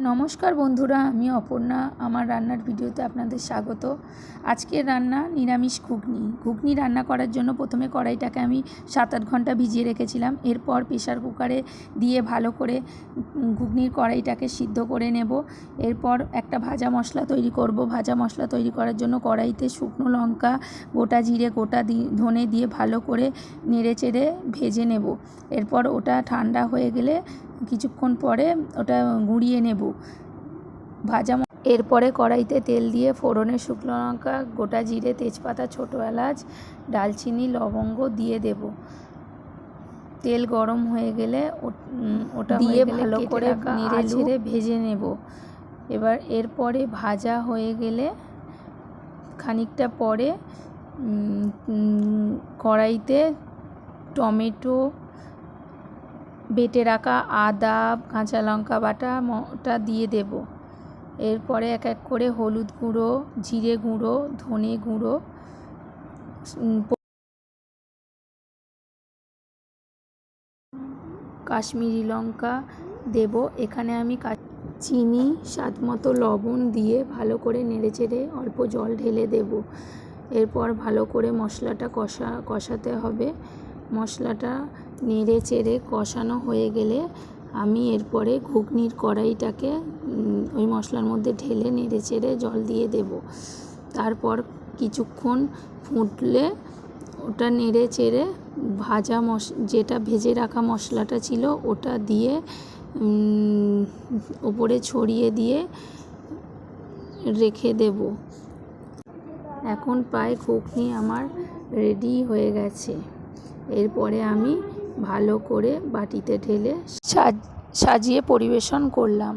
নমস্কার বন্ধুরা, আমি অপর্ণা। আমার রান্নার ভিডিওতে আপনাদের স্বাগত। আজকের রান্না নিরামিষ ঘুগনি রান্না করার জন্য প্রথমে কড়াইটাকে আমি 7-8 ঘন্টা ভিজিয়ে রেখেছিলাম। এরপর প্রেসার কুকারে দিয়ে ভালো করে ঘুগনির কড়াইটাকে সিদ্ধ করে নেব। এরপর একটা ভাজা মশলা তৈরি করব। ভাজা মশলা তৈরি করার জন্য কড়াইতে শুকনো লঙ্কা, গোটা জিরে, গোটা ধনে দিয়ে ভালো করে নেড়েচেড়ে ভেজে নেব। এরপর ওটা ঠান্ডা হয়ে গেলে কিছুক্ষণ পরে ওটা গুঁড়িয়ে নেব এরপরে কড়াইতে তেল দিয়ে ফোড়নে শুকনো লঙ্কা, গোটা জিরে, তেজপাতা, ছোটো এলাচ, ডালচিনি, লবঙ্গ দিয়ে দেব। তেল গরম হয়ে গেলে ওটা দিয়ে ভালো করে নেড়ে চেড়ে ভেজে নেব। এবার এরপরে ভাজা হয়ে গেলে খানিকটা পরে কড়াইতে টমেটো, বেটে রাখা আদা, কাঁচা লঙ্কা বাটাটা দিয়ে দেব। এরপরে এক এক করে হলুদ গুঁড়ো, জিরে গুঁড়ো, ধনে গুঁড়ো, কাশ্মীরি লঙ্কা দেব। এখানে আমি চিনি, স্বাদ মতো লবণ দিয়ে ভালো করে নেড়েচেড়ে অল্প জল ঢেলে দেব। এরপর ভালো করে মশলাটা কষাতে হবে। মশলাটা নেড়ে চেড়ে কষানো হয়ে গেলে আমি এরপরে ঘুগনির কড়াইটাকে ওই মশলার মধ্যে ঢেলে নেড়ে চেড়ে জল দিয়ে দেব। তারপর কিছুক্ষণ ফুটলে ওটা নেড়ে চেড়ে যেটা ভেজে রাখা মশলাটা ছিল ওটা দিয়ে ওপরে ছড়িয়ে দিয়ে রেখে দেব। এখন প্রায় ঘুগনি আমার রেডি হয়ে গেছে। এরপরে আমি ভালো করে বাটিতে ঢেলে সাজিয়ে পরিবেশন করলাম।